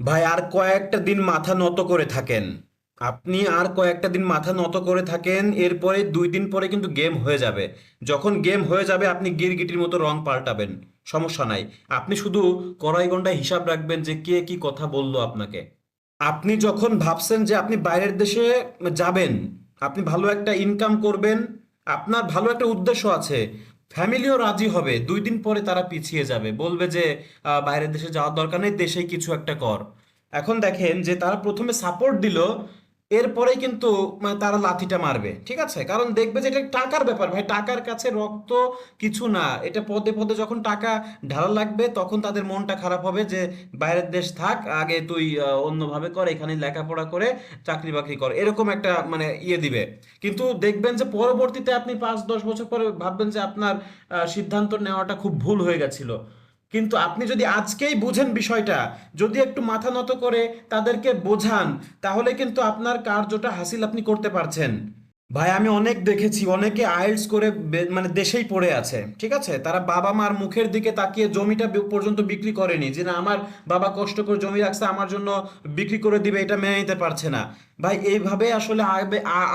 ভাই আর কয়েকটা দিন মাথা নত করে থাকেন। আপনি আর কয়েকটা দিন মাথা নত করে থাকেন, এরপরে 2 দিন পরে কিন্তু গেম হয়ে যাবে। যখন গেম হয়ে যাবে আপনি গিরগিটির মতো রং পাল্টাবেন, সমস্যা নাই। আপনি শুধু কড়াই গন্ডায় হিসাব রাখবেন যে কে কি কথা বললো আপনাকে। আপনি যখন ভাবছেন যে আপনি বাইরের দেশে যাবেন, আপনি ভালো একটা ইনকাম করবেন, আপনার ভালো একটা উদ্দেশ্য আছে, ফ্যামিলিও রাজি হবে, 2 দিন পরে তারা পিছিয়ে যাবে, বলবে যে বাইরের দেশে যাওয়ার দরকার নেই, দেশেই কিছু একটা কর। এখন দেখেন যে তারা প্রথমে সাপোর্ট দিল, এরপরেই কিন্তু তারা লাথিটা মারবে, ঠিক আছে? কারণ দেখবে যে এটা টাকার ব্যাপার ভাই, টাকার কাছে রক্ত কিছু না। এটা পদে পদে যখন টাকা ঢালা লাগবে তখন তাদের মনটা খারাপ হবে যে বাইরের দেশ থাক, আগে তুই অন্যভাবে কর, এখানে লেখাপড়া করে চাকরি বাকরি কর, এরকম একটা ইয়ে দিবে। কিন্তু দেখবেন যে পরবর্তীতে আপনি 5-10 বছর পরে ভাববেন যে আপনার সিদ্ধান্ত নেওয়াটা খুব ভুল হয়ে গেছিল। কিন্তু আপনি যদি আজকেই বুঝেন বিষয়টা, যদি একটু মাথা নত করে তাদেরকে বোঝান, তাহলে কিন্তু আপনার কার্যটা হাসিল আপনি করতে পারছেন। ভাই আমি অনেক দেখেছি, অনেকে আইএলটিএস করে দেশেই পড়ে আছে, ঠিক আছে? তারা বাবা মার মুখের দিকে তাকিয়ে জমিটা পর্যন্ত বিক্রি করেনি, যে না আমার বাবা কষ্ট করে জমি রাখছে আমার জন্য বিক্রি করে দিবে, এটা মেনে নিতে পারছে না। ভাই এইভাবে আসলে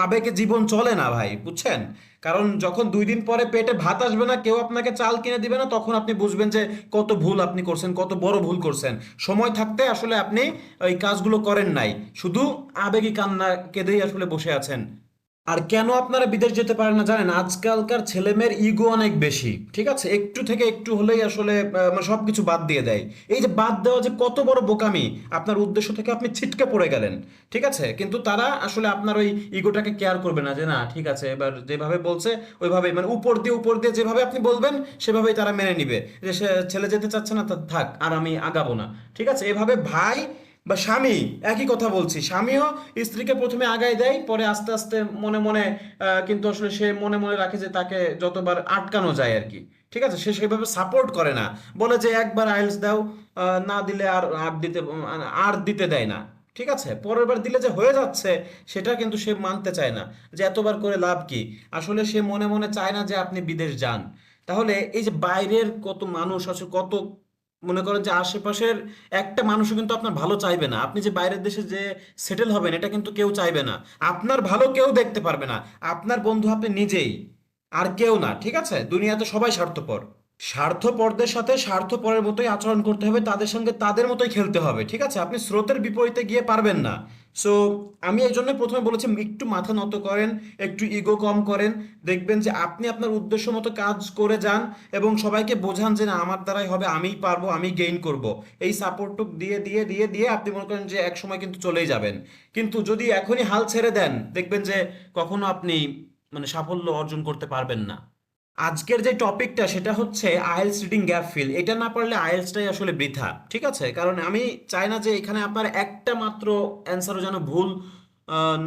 আবেগে জীবন চলে না ভাই, বুঝছেন? কারণ যখন 2 দিন পরে পেটে ভাত আসবে না, কেউ আপনাকে চাল কিনে দিবে না, তখন আপনি বুঝবেন যে কত ভুল আপনি করছেন, কত বড় ভুল করছেন। সময় থাকতে আসলে আপনি ওই কাজগুলো করেন নাই, শুধু আবেগী কান্না কেঁদেই আসলে বসে আছেন। আর কেন আপনারা বিদেশ যেতে পারেন না জানেন? আজকালকার ছেলেমেয়ের ইগো অনেক বেশি, ঠিক আছে? একটু থেকে একটু হলেই আসলে সবকিছু বাদ দিয়ে দেয়। এই যে বাদ দেওয়া যে কত বড় বোকামি, আপনার উদ্দেশ্য থেকে আপনি ছিটকে পড়ে গেলেন, ঠিক আছে? কিন্তু তারা আসলে আপনার ওই ইগোটাকে কেয়ার করবে না, যে না ঠিক আছে এবার যেভাবে বলছে ওইভাবে, উপর দিয়ে যেভাবে আপনি বলবেন সেভাবেই তারা মেনে নিবে, যে সে ছেলে যেতে চাচ্ছে না তা থাক, আর আমি আগাবো না, ঠিক আছে? এভাবে ভাই বা স্বামী, একই কথা বলছি, স্বামীও স্ত্রীকে প্রথমে আগায় দেয়, পরে আস্তে আস্তে মনে মনে কিন্তু আসলে সে মনে মনে রাখে যে তাকে যতবার আটকানো যায় আর কি, ঠিক আছে? সে সেভাবে সাপোর্ট করে না, বলে যে একবার আইএলটিএস দাও, না দিলে আর দিতে দেয় না, ঠিক আছে? পরের বার দিলে যে হয়ে যাচ্ছে সেটা কিন্তু সে মানতে চায় না, যে এতবার করে লাভ কি। আসলে সে মনে মনে চায় না যে আপনি বিদেশ যান। তাহলে এই যে বাইরের কত মানুষ আছে, কত মনে করেন যে আশেপাশের একটা মানুষও কিন্তু আপনার ভালো চাইবে না, আপনি যে বাইরের দেশে যে সেটেল হবেন এটা কিন্তু কেউ চাইবে না। আপনার ভালো কেউ দেখতে পারবে না, আপনার বন্ধু আপনি নিজেই, আর কেউ না, ঠিক আছে? দুনিয়াতে সবাই স্বার্থপর। স্বার্থপরদের সাথে স্বার্থপরের মতোই আচরণ করতে হবে, তাদের সঙ্গে তাদের মতোই খেলতে হবে, ঠিক আছে? আপনি স্রোতের বিপরীতে গিয়ে পারবেন না। সো আমি এই জন্য প্রথমে বলেছি একটু মাথা নত করেন, একটু ইগো কম করেন, দেখবেন যে আপনি আপনার উদ্দেশ্য মতো কাজ করে যান, এবং সবাইকে বোঝান যে না আমার দ্বারাই হবে, আমিই পারবো, আমি গেইন করব। এই সাপোর্টটুক দিয়ে দিয়ে দিয়ে দিয়ে আপনি মনে করেন যে এক সময় কিন্তু চলেই যাবেন। কিন্তু যদি এখনই হাল ছেড়ে দেন, দেখবেন যে কখনো আপনি সাফল্য অর্জন করতে পারবেন না। আজকের যে টপিকটা সেটা হচ্ছে আইএলটিএস রিডিং গ্যাপ ফিল। এটা না পারলে আইএলটিএসটাই আসলে বৃথা, ঠিক আছে? কারণ আমি চাই না যে এখানে আপনার একটা মাত্র অ্যান্সারও যেন ভুল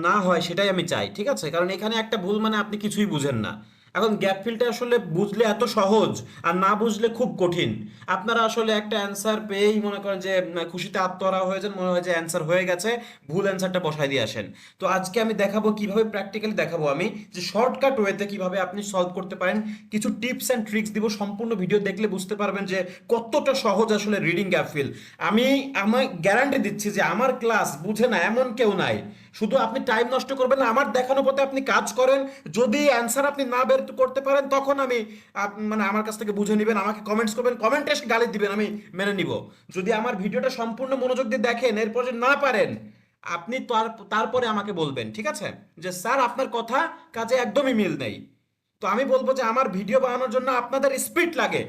না হয়, সেটাই আমি চাই, ঠিক আছে? কারণ এখানে একটা ভুল মানে আপনি কিছুই বুঝেন না। এখন গ্যাপ ফিলটা আসলে বুঝলে এত সহজ, আর না বুঝলে খুব কঠিন। আপনারা আসলে একটা অ্যান্সার পেয়েই মনে করেন যে খুশিতে আত্মহারা হয়ে যান, মনে হয় যে অ্যান্সার হয়ে গেছে, ভুল অ্যান্সারটা বসাই দিয়ে আসেন। তো আজকে আমি দেখাবো কিভাবে, প্র্যাকটিক্যালি দেখাবো আমি, যে শর্টকাট ওয়েতে কিভাবে আপনি সলভ করতে পারেন। কিছু টিপস অ্যান্ড ট্রিক্স দিব, সম্পূর্ণ ভিডিও দেখলে বুঝতে পারবেন যে কতটা সহজ আসলে রিডিং গ্যাপ ফিল। আমি গ্যারান্টি দিচ্ছি যে আমার ক্লাস বুঝে না এমন কেউ নাই। শুধু আপনি টাইম নষ্ট করবেন না, আমার দেখানো পথে আপনি কাজ করেন। যদি অ্যান্সার আপনি না বের করতে পারেন, তখন আমি আমার কাছ থেকে বুঝে নেবেন, আমাকে কমেন্টস করবেন, কমেন্টে এসে গালি দিবেন, আমি মেনে নিব। যদি আমার ভিডিওটা সম্পূর্ণ মনোযোগ দিয়ে দেখেন, এরপর যদি না পারেন, আপনি তারপরে আমাকে বলবেন, ঠিক আছে? যে স্যার আপনার কথা কাজে একদমই মিল নেই। তো আমি বলবো যে আমার ভিডিও বানানোর জন্য আপনাদের স্পিড লাগে।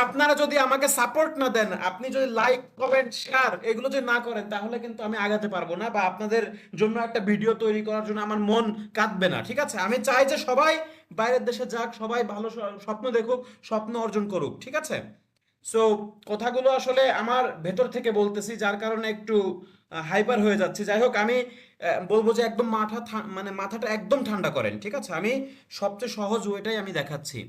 আপনারা যদি আমাকে সাপোর্ট না দেন, আপনি যদি লাইক কমেন্ট শেয়ার এগুলো যদি না করেন, তাহলে কিন্তু আমি আগাতে পারবো না, বা আপনাদের জন্য একটা ভিডিও তৈরি করার জন্য আমার মন কাঁদবে না, ঠিক আছে? আমি চাই যে সবাই বাইরের দেশে যাক, সবাই ভালো স্বপ্ন দেখুক, স্বপ্ন অর্জন করুক, ঠিক আছে? সো কথাগুলো আসলে আমার ভেতর থেকে বলতেছি, যার কারণে একটু হাইপার হয়ে যাচ্ছে। যাই হোক, আমি বলবো যে একদম মাথাটা একদম ঠান্ডা করেন, ঠিক আছে? আমি সবচেয়ে সহজ ওয়েটাই আমি দেখাচ্ছি।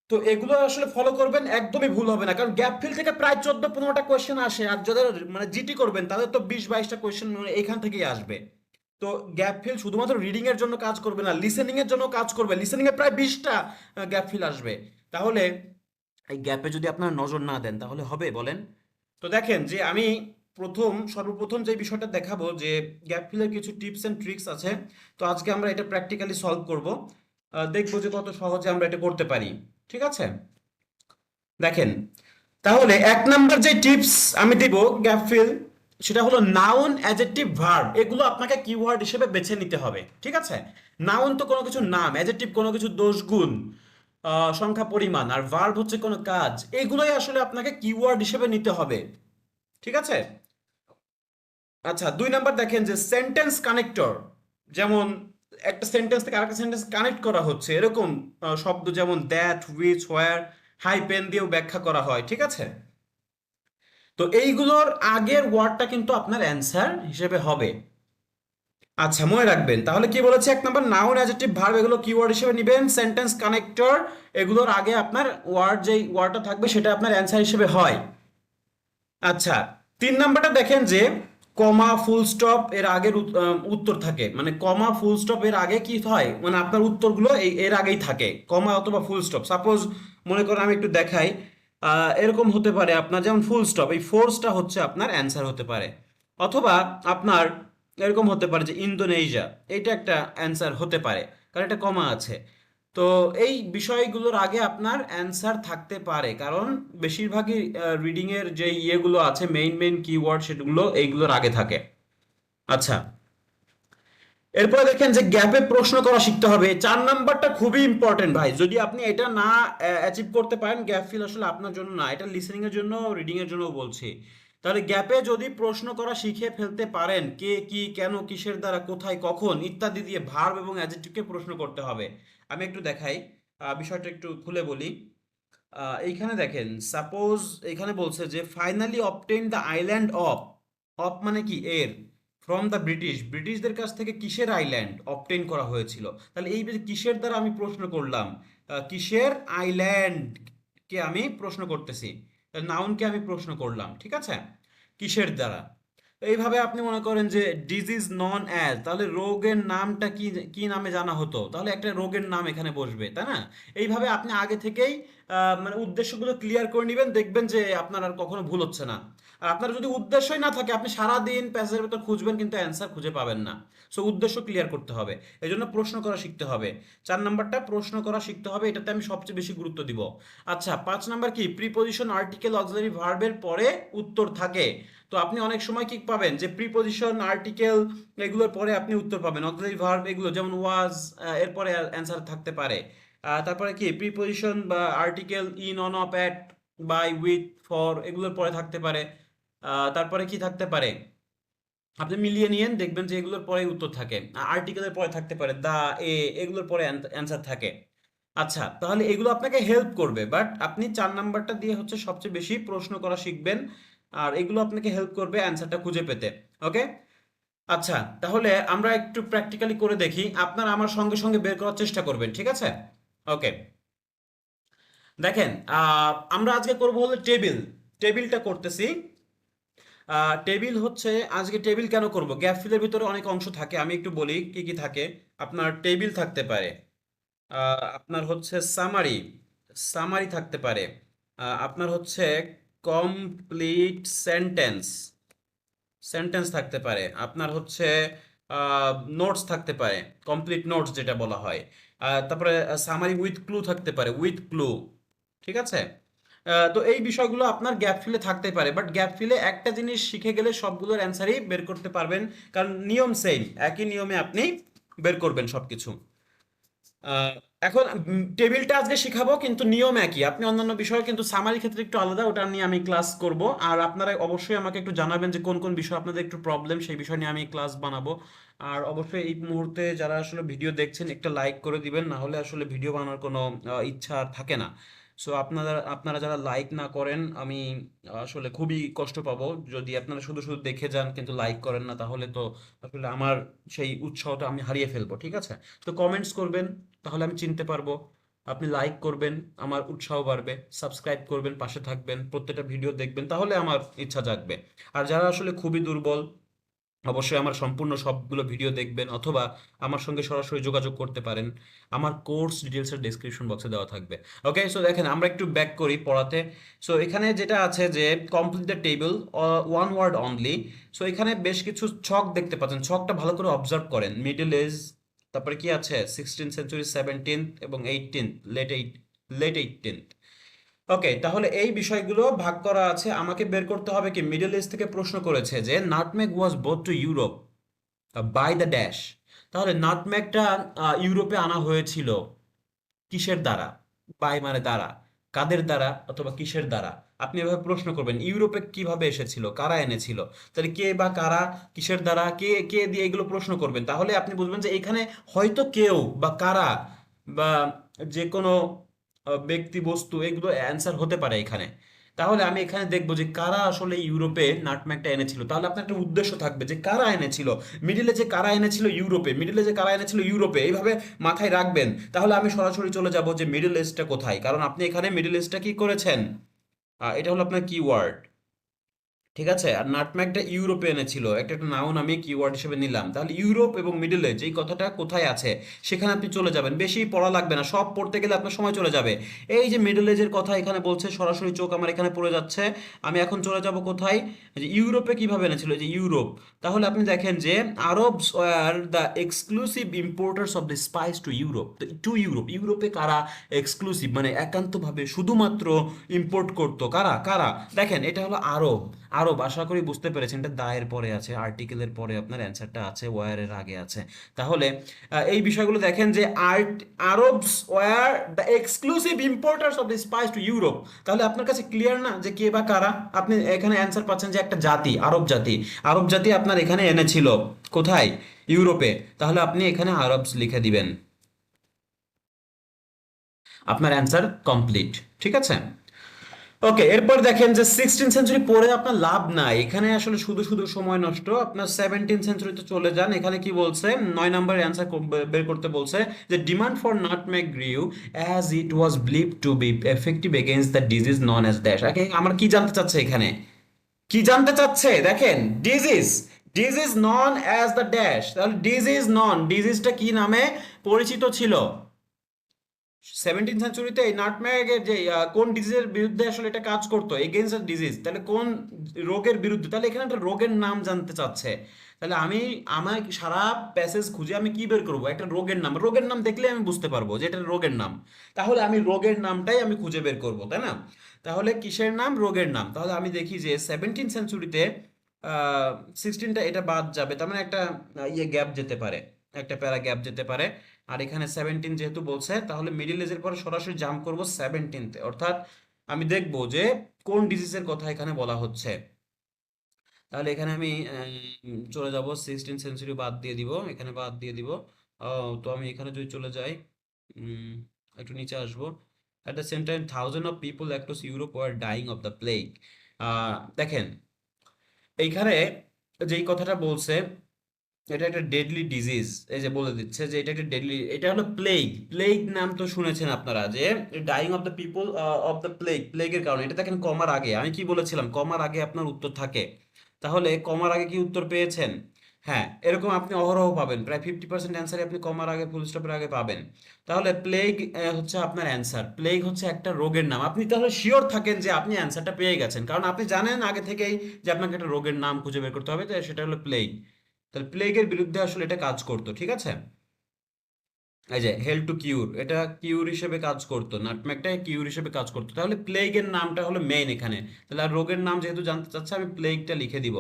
তো এগুলো আসলে ফলো করবেন, একদমই ভুল হবে না। কারণ গ্যাপ ফিল থেকে প্রায় 14-15টা কোয়েশ্চেন আসে, আর যাদের জিটি করবেন তাদের তো 20-22টা কোয়েশ্চেন এখান থেকেই আসবে। তো গ্যাপ ফিল শুধুমাত্র রিডিং এর জন্য কাজ করবে না, লিসেনিং এর জন্য কাজ করবে। লিসেনিং এ প্রায় 20টা গ্যাপ ফিল আসবে। তাহলে এই গ্যাপে যদি আপনারা নজর না দেন তাহলে হবে বলেন? তো দেখেন যে আমি সর্বপ্রথম যে বিষয়টা দেখাবো যে গ্যাপ ফিলের কিছু টিপস এন্ড ট্রিক্স আছে। তো আজকে আমরা এটা প্র্যাকটিক্যালি সলভ করব, দেখবো যে কত সহজে আমরা এটা করতে পারি। ঠিক আছে, দেখেন, তাহলে এক নাম্বার যে টিপস আমি দেব গ্যাপ ফিল, সেটা হলো নাউন, অ্যাডজেক্টিভ, ভার্ব, এগুলো আপনাকে কিওয়ার্ড হিসেবে বেছে নিতে হবে। ঠিক আছে, নাউন তো কোনো কিছু নাম, অ্যাডজেক্টিভ কোনো কিছু দোষ গুণ, সংখ্যা পরিমাণ, আর ভার্ব হচ্ছে কোনো কাজ, এগুলোই আসলে আপনাকে কিওয়ার্ড হিসেবে নিতে হবে। ঠিক আছে, আচ্ছা 2 নাম্বার দেখেন যে সেন্টেন্স কানেক্টর, যেমন একটা সেন্টেন্স থেকে আরেকটা সেন্টেন্স কানেক্ট করা হচ্ছে এরকম শব্দ, যেমন দ্যাট, হুইচ, হোয়ার, হাইপেন দিয়েও ব্যাখ্যা করা হয়। ঠিক আছে, তো এইগুলোর আগের ওয়ার্ডটা কিন্তু আপনার অ্যান্সার হিসেবে হবে। আচ্ছা মনে রাখবেন, তাহলে কি বলেছে, 1 নাম্বার নাউন, অ্যাডজেক্টিভ, ভার্ব এগুলো কিওয়ার্ড হিসেবে নেবেন, সেন্টেন্স কানেক্টর এগুলোর আগে আপনার যেই ওয়ার্ডটা থাকবে সেটা আপনার অ্যান্সার হিসেবে হয়। আচ্ছা 3 নাম্বারটা দেখেন যে কমা ফুল স্টপ এর আগের উত্তর থাকে, মানে কমা ফুল স্টপ এর আগে কি হয়, মানে আপনার উত্তরগুলো এর আগেই থাকে, কমা অথবা ফুল স্টপ। সাপোজ মনে করেন আমি একটু দেখাই, এরকম হতে পারে আপনার, যেমন ফুল স্টপ, এই ফোর্সটা হচ্ছে আপনার অ্যান্সার হতে পারে, অথবা আপনার এরকম হতে পারে যে ইন্দোনেশিয়া, এটা একটা অ্যান্সার হতে পারে কারণ এটা কমা আছে। তো এই বিষয়গুলোর আগে আপনার অ্যান্সার থাকতে পারে, কারণ বেশিরভাগই রিডিং এর যে ইয়েগুলো আছে, মেইন মেইন কিওয়ার্ড, সেগুলো এইগুলোর আগে থাকে। আচ্ছা, এরপরে দেখেন যে গ্যাপে প্রশ্ন করা শিখতে হবে। 4 নাম্বারটা খুবই ইম্পর্টেন্ট ভাই, যদি আপনি এটা না অ্যাচিভ করতে পারেন, গ্যাপ ফিল আসলে আপনার জন্য না, এটা লিসেনিং এর জন্য, রিডিং এর জন্য বলছি। তাহলে গ্যাপে যদি প্রশ্ন করা শিখে ফেলতে পারেন, কে, কি, কেন, কিসের দ্বারা, কোথায়, কখন ইত্যাদি দিয়ে ভার্ব এবং অ্যাডজেক্টিভকে প্রশ্ন করতে হবে। আমি একটু দেখাই, বিষয়টা একটু খুলে বলি। এইখানে দেখেন, সাপোজ এখানে বলছে যে finally obtain the island of, of মানে কি এর, ফ্রম দ্য ব্রিটিশদের কাছ থেকে কিসের আইল্যান্ড অবটেইন করা হয়েছিল। তাহলে এই যে কিসের দ্বারা আমি প্রশ্ন করলাম, কিসের আইল্যান্ড কে আমি প্রশ্ন করতেছি, নাউনকে আমি প্রশ্ন করলাম। ঠিক আছে, কিসের দ্বারা। এইভাবে আপনি মনে করেন যে ডিজিজ নন অ্যাজ, তাহলে রোগের নামটা কি, কি নামে জানা হতো, তাহলে একটা রোগের নাম এখানে বসবে, তাই না। এইভাবে আপনি আগে থেকেই মানে উদ্দেশ্যগুলো ক্লিয়ার করে নেবেন, দেখবেন যে আপনার আর কখনো ভুল হচ্ছে না। আর আপনার যদি উদ্দেশ্যই না থাকে, আপনি সারাদিন প্যাসেজের ভেতর খুঁজবেন কিন্তু অ্যান্সার খুঁজে পাবেন না। সো উদ্দেশ্য ক্লিয়ার করতে হবে, এই জন্য প্রশ্ন করা শিখতে হবে। 4 নাম্বারটা প্রশ্ন করা শিখতে হবে, এটাতে আমি সবচেয়ে বেশি গুরুত্ব দিব। আচ্ছা 5 নাম্বার কি, প্রিপোজিশন, আর্টিকেল, অক্সিলারি ভার্বের পরে উত্তর থাকে। তো আপনি অনেক সময় কি পাবেন যে প্রিপোজিশন, আর্টিকেল এগুলোর পরে আপনি উত্তর পাবেন, অক্সিলারি ভার্ব এগুলো যেমন ওয়াজ, এরপরে অ্যান্সার থাকতে পারে। তারপরে কি প্রিপোজিশন বা article in, on, of, at, by, with, for এগুলোর পরে থাকতে পারে। তারপরে কি থাকতে পারে, আপনি মিলিয়ে নিয়েন, দেখবেন যে এগুলোর পরে উত্তর থাকে। আর্টিকেলের পরে থাকতে পারে দা, এ, এগুলোর পরে অ্যান্সার থাকে। আচ্ছা তাহলে এগুলো আপনাকে হেল্প করবে, বাট আপনি 4 নাম্বারটা দিয়ে হচ্ছে সবচেয়ে বেশি প্রশ্ন করা শিখবেন, আর এগুলো আপনাকে হেল্প করবে অ্যান্সারটা খুঁজে পেতে। ওকে, আচ্ছা তাহলে আমরা একটু প্র্যাকটিক্যালি করে দেখি, আপনারা আমার সঙ্গে সঙ্গে বের করার চেষ্টা করবেন। ঠিক আছে, ওকে, দেখেন আমরা আজকে করব হলো টেবিলটা করতেছি। টেবিল হচ্ছে, আজকে টেবিল কেন করব, গ্যাপ ফিলের ভিতরে অনেক অংশ থাকে, আমি একটু বলি কি কি থাকে। আপনার টেবিল থাকতে পারে, আপনার হচ্ছে সামারি, থাকতে পারে, আপনার হচ্ছে কমপ্লিট সেন্টেন্স, থাকতে পারে, আপনার হচ্ছে নোটস থাকতে পারে, কমপ্লিট নোটস যেটা বলা হয়, তারপরে সামারি উইথ ক্লু থাকতে পারে, উইথ ক্লু। ঠিক আছে, তো এই বিষয়গুলো আপনার গ্যাপ ফিলে থাকতে পারে, বাট গ্যাপ ফিলে একটা জিনিস শিখে গেলে সবগুলোর অ্যান্সারই বের করতে পারবেন, কারণ নিয়ম সেম, একই নিয়মে আপনি বের করবেন সবকিছু। আহ, এখন টেবিলটা আজকে শিখাবো কিন্তু নিয়ম একই, আপনি অন্যান্য বিষয় কিন্তু সামারি ক্ষেত্রে একটু আলাদা, ওটা নিয়ে আমি ক্লাস করব। আর আপনারা অবশ্যই আমাকে একটু জানাবেন যে কোন কোন বিষয় আপনাদের একটু প্রবলেম, সেই বিষয় নিয়ে আমি ক্লাস বানাবো। আর অবশ্যই এই মুহূর্তে যারা আসলে ভিডিও দেখছেন একটা লাইক করে দিবেন, না হলে আসলে ভিডিও বানানোর কোনো ইচ্ছা আর থাকে না। সো আপনারা আপনারা যারা লাইক না করেন, আমি আসলে খুবই কষ্ট পাবো, যদি আপনারা শুধু শুধু দেখে যান কিন্তু লাইক করেন না, তাহলে তো আসলে আমার সেই উৎসাহটা আমি হারিয়ে ফেলবো। ঠিক আছে, তো কমেন্টস করবেন, তাহলে আমি চিনতে পারবো। আপনি লাইক করবেন, আমার উৎসাহ বাড়বে, সাবস্ক্রাইব করবেন, পাশে থাকবেন, প্রত্যেকটা ভিডিও দেখবেন, তাহলে আমার ইচ্ছা জাগবে। আর যারা আসলে খুবই দুর্বল, অবশ্যই আমার সম্পূর্ণ সবগুলো ভিডিও দেখবেন, অথবা আমার সঙ্গে সরাসরি যোগাযোগ করতে পারেন। আমার কোর্স ডিটেলসের ডেসক্রিপশন বক্সে দেওয়া থাকবে। ওকে, সো দেখেন আমরা একটু ব্যাক করি পড়াতে। সো এখানে যেটা আছে যে complete the table one word only. So এখানে বেশ কিছু ছক দেখতে পাচ্ছেন, ছকটা ভালো করে অবজার্ভ করেন। মিডল এজ, তারপরে কি আছে 16th সেঞ্চুরি, 17th এবং 18th, লেট 18th। ওকে, তাহলে এই বিষয়গুলো ভাগ করা আছে। আমাকে বের করতে হবে কি, মিডল ইস্ট থেকে প্রশ্ন করেছে যে nutmeg was brought to Europe by the dash. তাহলে নাটমেগটা ইউরোপে আনা হয়েছিল কিসের দ্বারা? বাই মানে দ্বারা, কাদের দ্বারা অথবা কিসের দ্বারা। আপনি এভাবে প্রশ্ন করবেন ইউরোপে কিভাবে এসেছিল, কারা এনেছিল। তাহলে কে বা কারা, কিসের দ্বারা, কে কে দিয়ে এগুলো প্রশ্ন করবেন। তাহলে আপনি বুঝবেন যে এখানে হয়তো কেউ বা কারা বা যে কোনো ব্যক্তি বস্তু, এগুলো অ্যান্সার হতে পারে এখানে। তাহলে আমি এখানে দেখবো যে কারা আসলে ইউরোপে নাটম্যাগটা এনেছিল। তাহলে আপনার একটা উদ্দেশ্য থাকবে যে কারা এনেছিল, মিডিলে যে কারা এনেছিল ইউরোপে, মিডিলে যে কারা এনেছিল ইউরোপে, এইভাবে মাথায় রাখবেন। তাহলে আমি সরাসরি চলে যাব যে মিডল ইস্টটা কোথায়, কারণ আপনি এখানে মিডল ইস্টটা কি করেছেন, এটা হলো আপনার কিওয়ার্ড। ঠিক আছে, আর নাটম্যাগটা ইউরোপে এনেছিল, একটা একটা নাউন আমি কিওয়ার্ড হিসেবে নিলাম। তাহলে ইউরোপ এবং মিডল ইস্ট যেই কথাটা কোথায় আছে সেখানে আপনি চলে যাবেন। বেশি পড়া লাগবে না, সব পড়তে গেলে আপনার সময় চলে যাবে। এই যে মিডল এজের কথা এখানে বলছে, সরাসরি চোখ আমার এখানে পড়ে যাচ্ছে। আমি এখন চলে যাব কোথায়, যে ইউরোপে কিভাবে এনেছিল, এই যে ইউরোপ। তাহলে আপনি দেখেন যে Arabs were the exclusive importers of the spice to Europe. To Europe, ইউরোপে কারা এক্সক্লুসিভ মানে একান্তভাবে শুধুমাত্র ইম্পোর্ট করতো, কারা কারা। দেখেন এটা হলো আরব। আরব, আশা করি বুঝতে পেরেছেন, এটা দায়ের পরে আছে, আর্টিকেলের পরে আপনার অ্যান্সারটা আছে, ওয়ারের আগে আছে। তাহলে এই বিষয়গুলো দেখেন যে Arabs were the exclusive importers of the spice to Europe. তাহলে আপনার কাছে ক্লিয়ার না যে কে বা কারা। আপনি এখানে অ্যান্সার পাচ্ছেন যে একটা জাতি, আরব জাতি। আরব জাতি আপনার এখানে এনেছিল কোথায়, ইউরোপে। তাহলে আপনি এখানে আরবস লিখে দিবেন, আপনার অ্যান্সার কমপ্লিট। ঠিক আছে। ওকে, এরপর দেখেন যে 16th সেঞ্চুরি পড়ে আপনার লাভ নাই, এখানে আসলে শুধু শুধু সময় নষ্ট। আপনার 17th সেঞ্চুরিতে চলে যান। এখানে কি বলছে, 9 নম্বর অ্যান্সার বের করতে বলছে যে demand for nutmeg grew as it was believed to be effective against the disease known as dash. আমার কি জানতে চাচ্ছে এখানে, কি জানতে চাচ্ছে দেখেন, disease, disease known as the dash. তাহলে ডিজিজ নন, ডিজিজটা কি নামে পরিচিত ছিল 17th সেঞ্চুরিতে? এই নাটমেগের যে কোন ডিজিজের বিরুদ্ধে আসলে এটা কাজ করতো, এগেইনস্ট দ্য ডিজিজ, তাহলে কোন রোগের বিরুদ্ধে। তাহলে এখানে একটা রোগের নাম জানতে চাচ্ছে। তাহলে আমি আমার সারা প্যাসেজ খুঁজে আমি কি বের করবো, একটা রোগের নাম। রোগের নাম দেখলে আমি বুঝতে পারবো যে এটা রোগের নাম। তাহলে আমি রোগের নামটাই আমি খুঁজে বের করবো, তাই না? তাহলে কিসের নাম, রোগের নাম। তাহলে আমি দেখি যে 17th সেঞ্চুরিতে 16টা এটা বাদ যাবে, তার মানে একটা ইয়ে গ্যাপ যেতে পারে, একটা প্যারা গ্যাপ যেতে পারে। আর এখানে 17 যেহেতু বলছে, তাহলে মিডিল এজের পরে সরাসরি জাম্প করব 17তে। অর্থাৎ আমি দেখব যে কোন ডিজিজের কথা এখানে বলা হচ্ছে। তাহলে এখানে আমি চলে যাব, 16th সেঞ্চুরি বাদ দিয়ে দিব, এখানে বাদ দিয়ে দিব। তো আমি এখানে যদি চলে যাই, উম, একটু নিচে আসবো। At the same time thousand of people across Europe were dying of the plague. দেখেন এইখানে যেই কথাটা বলছে, এটা একটা ডেডলি ডিজিজ। এই যে বলে দিচ্ছে যে এটা একটা ডেডলি, এটা হলো প্লেগ। প্লেগ নাম তো শুনেছেন আপনারা, যে dying of the people of the plague, প্লেগের কারণে। এটা দেখেন কমার আগে, আমি কি বলেছিলাম, কমার আগে আপনার উত্তর থাকে। তাহলে কমার আগে কি উত্তর পেয়েছেন? হ্যাঁ, এরকম আপনি অহরহ পাবেন, প্রায় 50% অ্যান্সারই আপনি কমার আগে, ফুল স্টপের আগে পাবেন। তাহলে প্লেগ হচ্ছে আপনার অ্যান্সার। প্লেগ হচ্ছে একটা রোগের নাম। আপনি তাহলে শিওর থাকেন যে আপনি অ্যান্সারটা পেয়ে গেছেন, কারণ আপনি জানেন আগে থেকেই যে আপনাকে একটা রোগের নাম খুঁজে বের করতে হবে, তো সেটা হলো প্লেগ। তাহলে প্লেগের বিরুদ্ধে আসলে এটা কাজ করতো। ঠিক আছে, এই যে হেল টু কিউর, এটা কিউর হিসেবে কাজ করতো, নাটমেগটা কিউর হিসেবে কাজ করতো। তাহলে প্লেগের নামটা হলো মেইন এখানে। তাহলে আর রোগের নাম যেহেতু জানতে চাচ্ছে, আমি প্লেগটা লিখে দিব।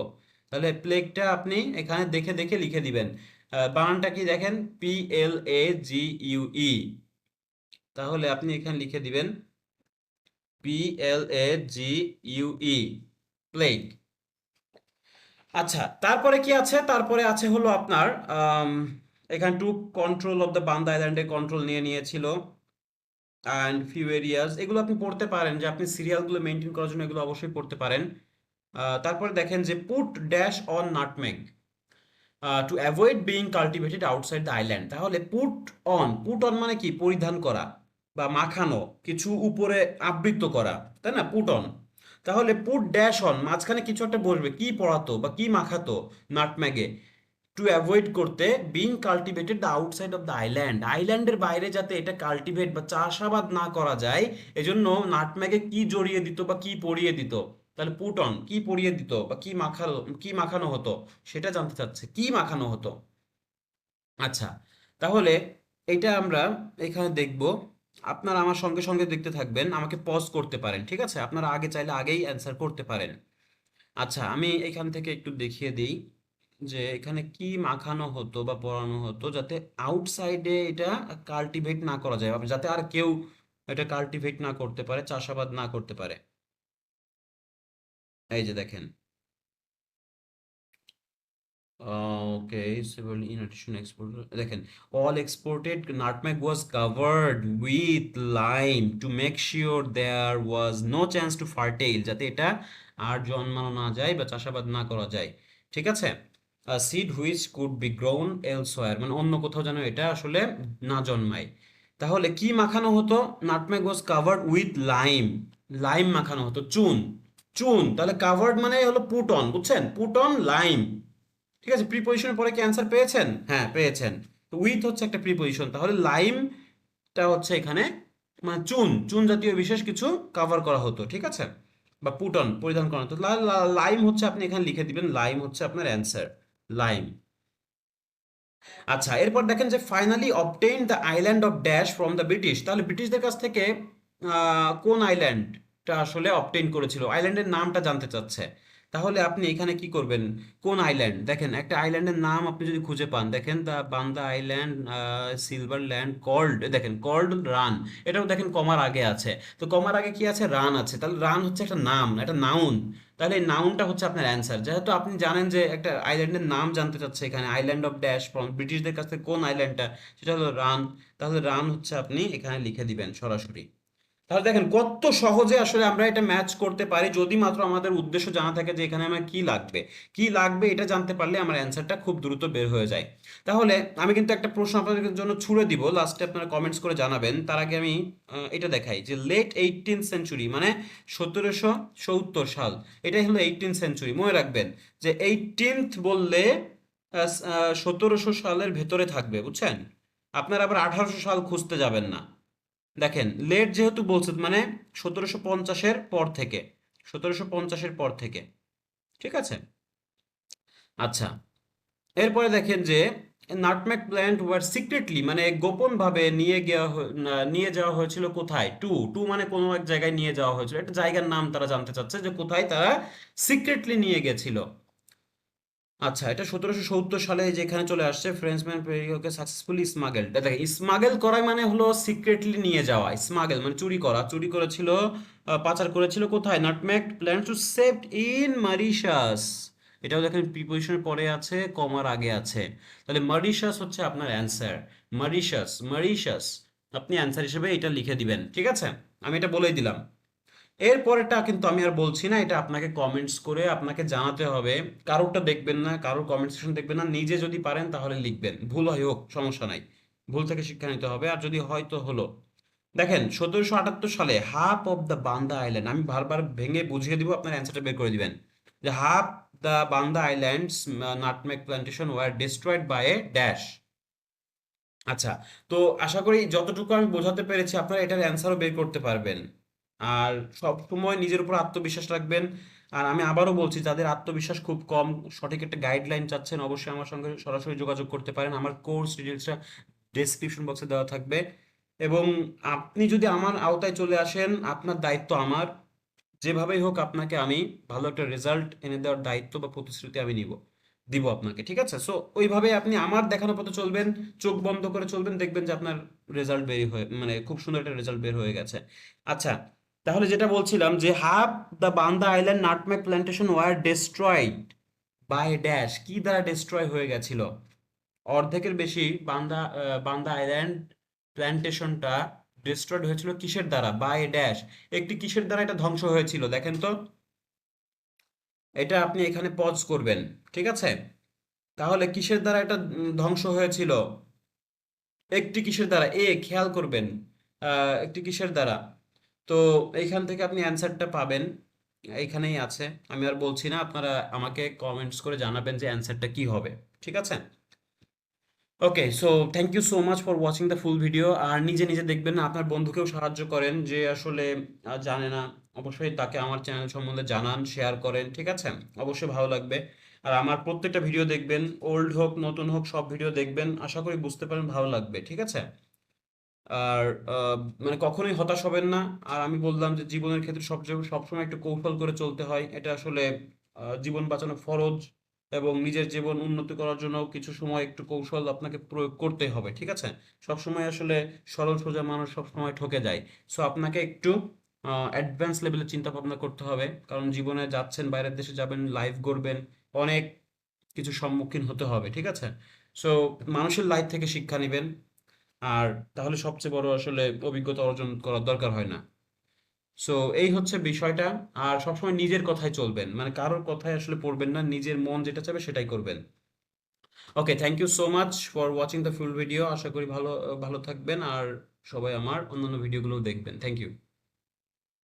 তাহলে প্লেগটা আপনি এখানে দেখে দেখে লিখে দিবেন। বানানটা কি দেখেন, PLAGUE। তাহলে আপনি এখানে লিখে দিবেন PLAGUE, প্লেগ। আচ্ছা, তারপরে কি আছে, তারপরে আছে হলো আপনার এখানে টু কন্ট্রোল অফ দ্য বান্দা আইল্যান্ডে কন্ট্রোল নিয়ে নিয়েছিল, অ্যান্ড ফিউ এরিয়াস। এগুলো আপনি পড়তে পারেন, যে আপনি সিরিয়ালগুলো মেনটেন করার জন্য এগুলো অবশ্যই পড়তে পারেন। তারপরে দেখেন যে put dash on nutmeg to avoid being cultivated outside the island. তাহলে পুট অন, পুট অন মানে কি, পরিধান করা বা মাখানো, কিছু উপরে আবৃত করা, তাই না, পুট অন। তাহলে পুট ড্যাশ অন, মাঝখানে কিছু একটা বসবে, কি পড়াতো বা কি মাখাতো নাটম্যাগে, টু অ্যাভয়েড করতে being cultivated the outside of the island, আইল্যান্ডের বাইরে যাতে এটা কাল্টিভেট বা চাষাবাদ না করা যায়, এজন্য নাটম্যাগে কি জড়িয়ে দিত বা কি পরিয়ে দিত। তাহলে পুট অন কি পরিয়ে দিত বা কি মাখানো হতো, সেটা জানতে চাচ্ছে, কি মাখানো হতো। আচ্ছা, তাহলে এটা আমরা এখানে দেখব। আপনারা আমার সঙ্গে সঙ্গে দেখতে থাকবেন, আমাকে পজ করতে পারেন, ঠিক আছে? আপনারা আগে চাইলে আগেই অ্যান্সার করতে পারেন। আচ্ছা, আমি এখান থেকে একটু দেখিয়ে দিই যে এখানে কি মাখানো হতো বা পড়ানো হতো যাতে আউটসাইডে এটা কাল্টিভেট না করা যায়, বা যাতে আর কেউ এটা কাল্টিভেট না করতে পারে, চাষাবাদ না করতে পারে। এই যে দেখেন, ওকে, several in addition export, দেখেন, all exported nutmeg was covered with lime to make sure there was no chance to fertile, যাতে এটা আর জন্মানো না যায় বা চাষাবাদ না করা যায়, ঠিক আছে? Seed which could be grown elsewhere, মানে অন্য কোথাও যেন এটা আসলে না জন্মায়। তাহলে কি মাখানো হতো? Nutmeg was covered with lime, lime মাখানো হতো, চুন, চুন। তাহলে কাভার্ড মানে হলো পুট অন, বুঝছেন? পুট অন লাইম, ঠিক আছে? প্রিপজিশনের পরে কি অ্যান্সার পেয়েছেন? হ্যাঁ, পেয়েছেন। তো উইথ হচ্ছে একটা প্রিপজিশন, তাহলে লাইমটা হচ্ছে এখানে মানে চুন, চুন জাতীয় বিশেষ কিছু কাভার করা হতো, ঠিক আছে? বা পুট অন পরিধান করা হতো। লাইম হচ্ছে, আপনি এখানে লিখে দিবেন, লাইম হচ্ছে আপনার অ্যান্সার, লাইম। আচ্ছা, এরপর দেখেন যে finally obtain the island of dash from the British, তাহলে ব্রিটিশদের কাছ থেকে কোন আইল্যান্ডটা আসলে অবটেইন করেছিল, আইল্যান্ডের নামটা জানতে চাচ্ছে। তাহলে আপনি এখানে কি করবেন, কোন আইল্যান্ড, দেখেন একটা আইল্যান্ডের নাম আপনি যদি খুঁজে পান, দেখেন the Banda island, silver land called, দেখেন কল্ড রান, এটাও দেখেন কমার আগে আছে। তো কমার আগে কি আছে? রান আছে। তাহলে রান হচ্ছে একটা নাম, একটা নাউন। তাহলে এই নাউনটা হচ্ছে আপনার অ্যান্সার। যেহেতু আপনি জানেন যে একটা আইল্যান্ডের নাম জানতে চাচ্ছে এখানে, আইল্যান্ড অফ ড্যাশ ফ্রম ব্রিটিশদের কাছ থেকে কোন আইল্যান্ডটা, সেটা হলো রান। তাহলে রান হচ্ছে আপনি এখানে লিখে দিবেন সরাসরি। তাহলে দেখেন কত সহজে আসলে আমরা এটা ম্যাচ করতে পারি, যদি মাত্র আমাদের উদ্দেশ্য জানা থাকে যে এখানে আমার কি লাগবে, কি লাগবে এটা জানতে পারলে আমার অ্যান্সারটা খুব দ্রুত বের হয়ে যায়। তাহলে আমি কিন্তু একটা প্রশ্ন আপনাদের জন্য ছুড়ে দিব, লাস্টে আপনারা কমেন্টস করে জানাবেন। তার আগে আমি এটা দেখাই যে লেট 18th সেঞ্চুরি মানে 1770 সাল, এটাই হলো 18th সেঞ্চুরি। মনে রাখবেন যে 18th বললে 1700 সালের ভেতরে থাকবে, বুঝছেন? আপনারা আবার 1800 সাল খুঁজতে যাবেন না। দেখেন লেট যেহেতু বলছে মানে 1750-এর পর থেকে, 1750-এর পর থেকে, ঠিক আছে? আচ্ছা, এরপরে দেখেন যে নাটমেগ প্ল্যান্ট ওয়ার সিক্রেটলি মানে গোপন ভাবে নিয়ে যাওয়া হয়েছিল কোথায়, টু টু মানে কোনো এক জায়গায় নিয়ে যাওয়া হয়েছিল, একটা জায়গার নাম তারা জানতে চাচ্ছে যে কোথায় তারা সিক্রেটলি নিয়ে গেছিল। আচ্ছা, এটা 1770 সালে যেখানে চলে আসছে, ফ্রেঞ্চম্যান পেরিওকে সাকসেসফুলি স্মাগেল, দেখে স্মাগেল করা মানে হলো সিক্রেটলি নিয়ে যাওয়া, স্মাগেল মানে চুরি করা, চুরি করেছিল, পাচার করেছিল কোথায়, nutmeg plant to saved in Mauritius. এটাও দেখেন প্রিপোজিশনের পরে আছে, কমার আগে আছে। তাহলে মরিশাস হচ্ছে আপনার অ্যান্সার, মরিশাস, মরিশাস। আপনি অ্যান্সার হিসেবে এটা লিখে দিবেন, ঠিক আছে? আমি এটা বলেই দিলাম। এর পরেরটা কিন্তু আমি আর বলছি না, এটা আপনাকে কমেন্টস করে আপনাকে জানাতে হবে। কারোরটা দেখবেন না, কারোর কমেন্ট সেকশন দেখবেন না, নিজে যদি পারেন তাহলে লিখবেন, ভুল হয় হোক সমস্যা নাই, ভুল থেকে শিক্ষা নিতে হবে, আর যদি হয়তো হলো। দেখেন 1778 সালে half of the Banda island, আমি বারবার ভেঙে বুঝিয়ে দিব, আপনার অ্যান্সারটা বের করে দিবেন যে half the Banda Islands nutmeg plantation were destroyed by a dash. আচ্ছা, তো আশা করি যতটুকু আমি বোঝাতে পেরেছি আপনারা এটার অ্যান্সারও বের করতে পারবেন। আর সব সময় নিজের উপর আত্মবিশ্বাস রাখবেন। আর আমি আবারও বলছি, যাদের আত্মবিশ্বাস খুব কম, সঠিক একটা গাইডলাইন চাচ্ছেন, অবশ্যই আমার সঙ্গে সরাসরি যোগাযোগ করতে পারেন। আমার কোর্স ডিটেলসটা ডেসক্রিপশন বক্সে দেওয়া থাকবে। এবং আপনি যদি আমার আওতায় চলে আসেন, আপনার দায়িত্ব আমার, যেভাবেই হোক আপনাকে আমি ভালো একটা রেজাল্ট এনে দেওয়ার দায়িত্ব বা প্রতিশ্রুতি আমি দিব আপনাকে, ঠিক আছে? সো ওইভাবে আপনি আমার দেখানো পথে চলবেন, চোখ বন্ধ করে চলবেন, দেখবেন যে আপনার রেজাল্ট বের হয়ে মানে খুব সুন্দর একটা রেজাল্ট বের হয়ে গেছে। আচ্ছা, তাহলে যেটা বলছিলাম যে half the Banda Island nutmeg plantation were destroyed by dash, কি দ্বারা ডিস্ট্রয় হয়ে গেছিল? অর্ধেকের বেশি বান্দা আইল্যান্ড প্ল্যান্টেশনটা ডিস্ট্রয়েড হয়েছিল কিসের দ্বারা? বাই ড্যাশ, একটি কিসের দ্বারা এটা ধ্বংস হয়েছিল, দেখেন তো। এটা আপনি এখানে পজ করবেন, ঠিক আছে? তাহলে কিসের দ্বারা এটা ধ্বংস হয়েছিল? একটি কিসের দ্বারা, খেয়াল করবেন, একটি কিসের দ্বারা। তো এইখান থেকে আপনি অ্যান্সারটা পাবেন। এইখানেই আছে। আমি আর বলছি না, আপনারা আমাকে কমেন্টস করে জানাবেন যে অ্যান্সারটা কি হবে। ঠিক আছে? Okay, so thank you so much for watching the full video. আর নিজে নিজে দেখবেন না, আপনার বন্ধুকেও সাহায্য করেন যে আসলে জানে না, অবশ্যই তাকে আমার চ্যানেল সম্বন্ধে জানান, শেয়ার করেন। ঠিক আছে? অবশ্যই ভালো লাগবে। আর আমার প্রত্যেকটা ভিডিও দেখবেন, ওল্ড হোক নতুন হোক, সব ভিডিও দেখবেন, আশা করি বুঝতে পারেন, ভালো লাগবে। ঠিক আছে? আর মানে কখনোই হতাশ হবেন না। আর আমি বললাম যে জীবনের ক্ষেত্রে সবসময় একটু কৌশল করে চলতে হয়, এটা আসলে জীবন বাঁচানো ফরজ। এবং নিজের জীবন উন্নতি করার জন্য কিছু সময় একটু কৌশল আপনাকে প্রয়োগ করতে হবে। ঠিক আছে? সবসময় আসলে সরল সোজা মানুষ সবসময় ঠকে যায়। সো আপনাকে একটু অ্যাডভান্স লেভেলে চিন্তা ভাবনা করতে হবে, কারণ জীবনে যাচ্ছেন, বাইরের দেশে যাবেন, লাইফ গড়বেন, অনেক কিছু সম্মুখীন হতে হবে। ঠিক আছে? সো মানুষের লাইফ থেকে শিক্ষা নেবেন। আর তাহলে সবচেয়ে বড় আসলে অভিজ্ঞতা অর্জন করার দরকার হয় না। সো এই হচ্ছে বিষয়টা। আর সবসময় নিজের কথায় চলবেন, মানে কারোর কথায় আসলে পড়বেন না, নিজের মন যেটা চাবে সেটাই করবেন। Okay, thank you so much for watching the full video. আশা করি ভালো ভালো থাকবেন, আর সবাই আমার অন্যান্য ভিডিওগুলো দেখবেন। Thank you.